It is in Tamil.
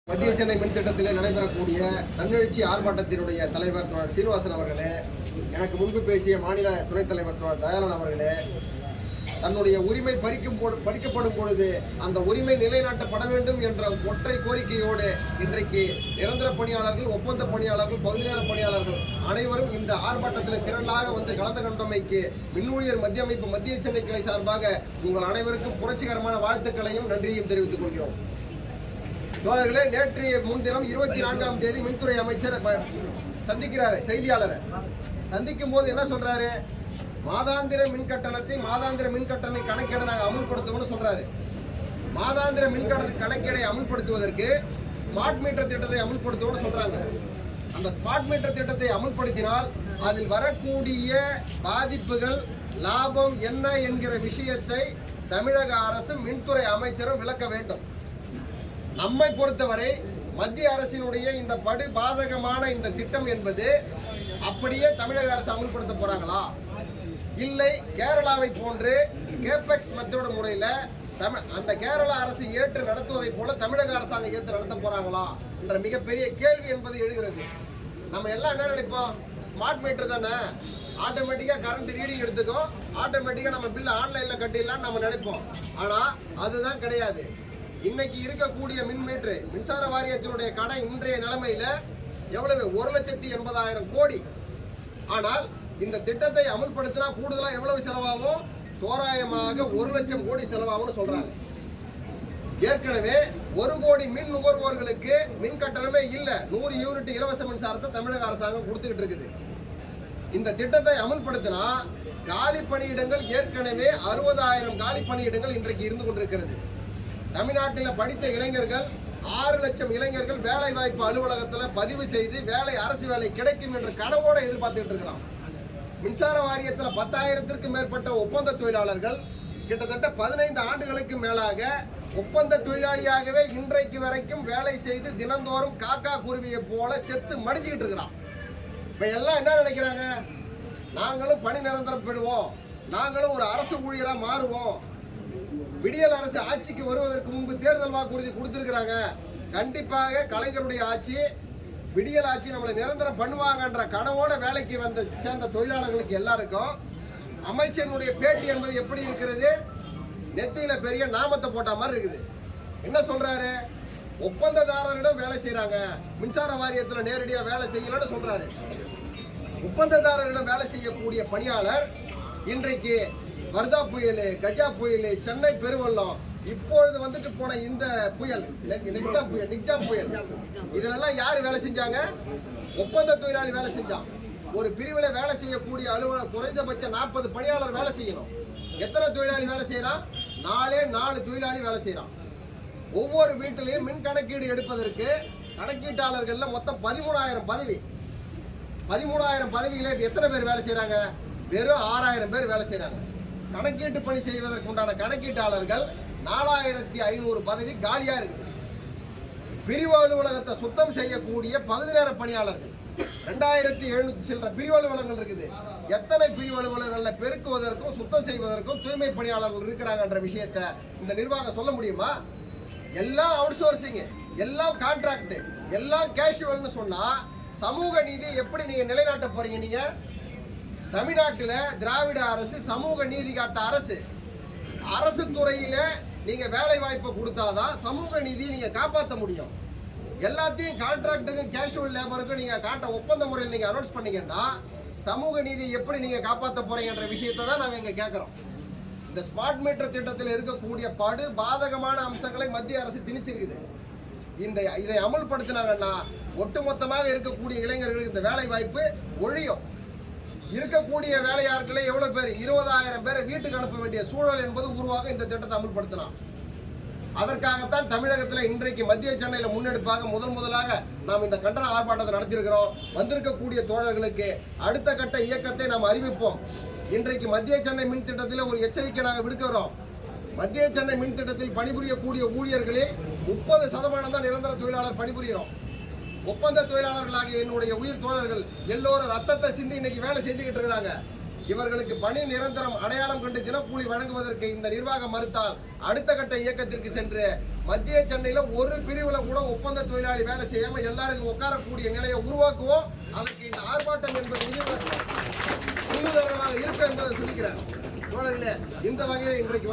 மத்திய சென்னை மின் திட்டத்தில் நடைபெறக்கூடிய தன்னெழுச்சி ஆர்ப்பாட்டத்தினுடைய தலைவர் தோழர் சீனிவாசன் அவர்களே, எனக்கு முன்பு பேசிய மாநில துணைத் தலைவர் தோழர் தயாளன் அவர்களே, தன்னுடைய உரிமை பறிக்கப்படும் பொழுது அந்த உரிமை நிலைநாட்டப்பட வேண்டும் என்ற ஒற்றை கோரிக்கையோடு இன்றைக்கு நிரந்தர பணியாளர்கள், ஒப்பந்த பணியாளர்கள், பகுதி நேர பணியாளர்கள் அனைவரும் இந்த ஆர்ப்பாட்டத்தில் திரளாக வந்து கலந்து கொண்டமைக்கு மின் ஊழியர் மத்திய அமைப்பு மத்திய சென்னை கிளை சார்பாக உங்கள் அனைவருக்கும் புரட்சிகரமான வாழ்த்துக்களையும் நன்றியையும் தெரிவித்துக் கொள்கிறோம். தோழர்களே, நேற்றைய முன்தினம் 24ஆம் தேதி மின்துறை அமைச்சர் சந்திக்கிறாரு செய்தியாளரை. சந்திக்கும் போது என்ன சொல்றாரு? மாதாந்திர மின் கட்டண கணக்கீடை நாங்கள் அமுல்படுத்துவோம்னு சொல்றாரு. மாதாந்திர மின் கணக்கீடை அமுல்படுத்துவதற்கு ஸ்மார்ட் மீட்டர் திட்டத்தை அமுல்படுத்துவோம்னு சொல்றாங்க. அந்த ஸ்மார்ட் மீட்டர் திட்டத்தை அமுல்படுத்தினால் அதில் வரக்கூடிய பாதிப்புகள், லாபம் என்ன என்கிற விஷயத்தை தமிழக அரசும் மின்துறை அமைச்சரும் விளக்க வேண்டும். நம்மை பொறுத்தவரை மத்திய அரசினுடைய இந்த படு பாதகமான இந்த திட்டம் என்பது அப்படியே தமிழக அரசு அமல்படுத்த போறாங்களா, இல்லை கேரளாவை போன்று கேபெக்ஸ் மெத்தட் முறையில் அந்த கேரளா அரசு ஏற்று நடத்துவதை போல தமிழக அரசாங்கம் ஏற்று நடத்த போறாங்களா என்ற மிகப்பெரிய கேள்வி என்பது எழுகிறது. நம்ம எல்லாம் என்ன நினைப்போம்? ஸ்மார்ட் மீட்டர் தானே, ஆட்டோமேட்டிக்காக கரண்ட் ரீடிங் எடுத்துக்கும், ஆட்டோமேட்டிக்காக நம்ம பில்லை ஆன்லைனில் கட்டிடலாம்னு நம்ம நினைப்போம். ஆனால் அதுதான் கிடையாது. இன்னைக்கு இருக்கக்கூடிய மின் மீட்டர் மின்சார வாரியத்தினுடைய கடன் இன்றைய நிலைமையில எவ்வளவு? 1,80,000 கோடி. ஆனால் இந்த திட்டத்தை அமல்படுத்தினா கூடுதலா எவ்வளவு செலவாகும்? தோராயமாக 1,00,000 கோடி செலவாகும்னு சொல்றாங்க. ஏற்கனவே 1 கோடி மின் நுகர்வோர்களுக்கு மின் கட்டணமே இல்லை. 100 யூனிட் இலவச மின்சாரத்தை தமிழக அரசாங்கம் கொடுத்துக்கிட்டு இருக்குது. இந்த திட்டத்தை அமல்படுத்தினா காலி பணியிடங்கள் ஏற்கனவே 60,000 காலி பணியிடங்கள் இன்றைக்கு இருந்து கொண்டிருக்கிறது. தமிழ்நாட்டில் படித்த இளைஞர்கள் 6 லட்சம் இளைஞர்கள் வேலை வாய்ப்பு அலுவலகத்தில் பதிவு செய்து அரசு வேலை கிடைக்கும் என்று கனவோடு எதிர்பார்த்துட்டு இருக்கிறான். மின்சார வாரியத்தில் 10,000க்கும் மேற்பட்ட ஒப்பந்த தொழிலாளர்கள் கிட்டத்தட்ட 15 ஆண்டுகளுக்கு மேலாக ஒப்பந்த தொழிலாளியாகவே இன்றைக்கு வரைக்கும் வேலை செய்து தினந்தோறும் காக்கா குருவியை போல செத்து மடிச்சுக்கிட்டு இருக்கிறான். இப்போ எல்லாம் என்ன நினைக்கிறாங்க? நாங்களும் பணி நிரந்தரம் பெறுவோம், நாங்களும் ஒரு அரசு ஊழியராக மாறுவோம். விடியல் அரசு ஆட்சிக்கு வருவதற்கு முன்பு தேர்தல் வாக்குறுதி கொடுத்திருக்கிறாங்க. கண்டிப்பாக கலைஞருடைய ஆட்சி, விடியல் ஆட்சி நம்மளை நிரந்தரம் பண்ணுவாங்கன்ற கனவோட வேலைக்கு சேர்ந்த தொழிலாளர்களுக்கு எல்லாருக்கும் அமைச்சருடைய பேட்டி என்பது எப்படி இருக்கிறது? நெத்தியில பெரிய நாமத்தை போட்ட மாதிரி இருக்குது. என்ன சொல்றாரு? ஒப்பந்ததாரரிடம் வேலை செய்யறாங்க, மின்சார வாரியத்தில் நேரடியாக வேலை செய்யலன்னு சொல்றாரு. ஒப்பந்ததாரரிடம் வேலை செய்யக்கூடிய பணியாளர் இன்றைக்கு வர்தா புயல், கஜா புயல், சென்னை பெருவெள்ளம், இப்பொழுது வந்துட்டு போன இந்த புயல் நிக்ஜாம் புயல், இதெல்லாம் யார் வேலை செஞ்சாங்க? ஒப்பந்த தொழிலாளி வேலை செஞ்சான். ஒரு பிரிவில் வேலை செய்யக்கூடிய அலுவலர் குறைந்தபட்சம் 40 பணியாளர் வேலை செய்யணும். எத்தனை தொழிலாளி வேலை செய்யறான்? 4 தொழிலாளி வேலை செய்யறான். ஒவ்வொரு வீட்டிலையும் மின் கணக்கீடு எடுப்பதற்கு கணக்கீட்டாளர்கள் மொத்தம் 13,000 பதவி. 13,000 பதவியில எத்தனை பேர் வேலை செய்யறாங்க? வெறும் 6,000 பேர் வேலை செய்யறாங்க. கணக்கீட்டு பணி செய்வதற்கு உண்டான கணக்கீட்டாளர்கள் 4,500 பதவி காலியா இருக்குது. பிரிவு அலுவலகத்தை சுத்தம் செய்யக்கூடிய பகுதி நேர பணியாளர்கள் 2,700 சில்லற பிரிவு அலுவலகங்கள் இருக்குது. எத்தனை பிரிவு அலுவலகங்களில் பெருக்குவதற்கும் சுத்தம் செய்வதற்கும் தூய்மை பணியாளர்கள் இருக்கிறாங்கன்ற விஷயத்தை இந்த நிர்வாகம் சொல்ல முடியுமா? எல்லாம் அவுட் சோர்சிங், எல்லாம் கான்ட்ராக்ட், எல்லாம் கேஷுவல்னு சொன்னா சமூக நீதி எப்படி நீங்க நிலைநாட்ட போறீங்க? நீங்க தமிழ்நாட்டில் திராவிட அரசு சமூக நீதி காத்த அரசு. அரசு துறையில நீங்க வேலை வாய்ப்பை கொடுத்தாதான் சமூக நீதியை நீங்க காப்பாற்ற முடியும். எல்லாத்தையும் கான்ட்ராக்டுக்கும் கேஷுவல் லேபருக்கும் நீங்க ஒப்பந்த முறையில் நீங்க அனௌன்ஸ் பண்ணீங்கன்னா சமூக நீதியை எப்படி நீங்க காப்பாற்ற போறீங்கன்ற விஷயத்தை தான் நாங்கள் இங்க கேட்கிறோம். இந்த ஸ்மார்ட் மீட்டர் திட்டத்தில் இருக்கக்கூடிய படு பாதகமான அம்சங்களை மத்திய அரசு திணிச்சிருக்குது. இதை அமல்படுத்தினாங்கன்னா ஒட்டுமொத்தமாக இருக்கக்கூடிய இளைஞர்களுக்கு இந்த வேலை வாய்ப்பு ஒழியும். இருக்கக்கூடிய வேலையாட்களே எவ்வளவு பேர்? 20,000 பேரை வீட்டுக்கு அனுப்ப வேண்டிய சூழல் என்பது உருவாக இந்த திட்டத்தை அமல்படுத்தலாம். அதற்காகத்தான் தமிழகத்தில் இன்றைக்கு மத்திய சென்னையில் முன்னெடுப்பாக முதலாக நாம் இந்த கண்டன ஆர்ப்பாட்டத்தை நடத்தியிருக்கிறோம். வந்திருக்கக்கூடிய தோழர்களுக்கு அடுத்த கட்ட இயக்கத்தை நாம் அறிவிப்போம். இன்றைக்கு மத்திய சென்னை மின் திட்டத்தில் ஒரு எச்சரிக்கை நாங்கள் விடுக்கிறோம். மத்திய சென்னை மின் திட்டத்தில் பணிபுரியக்கூடிய ஊழியர்களில் 30% தான் நிரந்தர தொழிலாளர் பணிபுரிகிறோம். ஒப்பந்த தொழிலாளர்களாக என்னுடைய உயிர் தோழர்கள் எல்லோரும் ரத்தத்தை சிந்தி இன்னைக்கு வேலை செஞ்சுக்கிட்டு இருக்கிறாங்க. இவர்களுக்கு பணி நிரந்தரம் அடையாளம் கண்டு தினக்கூலி வழங்குவதற்கு இந்த நிர்வாகம் மறுத்தால் அடுத்த கட்ட இயக்கத்திற்கு சென்று மத்திய சென்னையில ஒரு பிரிவுல கூட ஒப்பந்த தொழிலாளி வேலை செய்யாம எல்லாருக்கும் உட்காரக்கூடிய நிலையை உருவாக்குவோம். அதற்கு இந்த ஆர்ப்பாட்டம் என்பது முன்னுதாரணமாக இருக்கும் என்பதை சொல்லிக்கிறேன். இந்த வகையில் இன்றைக்கு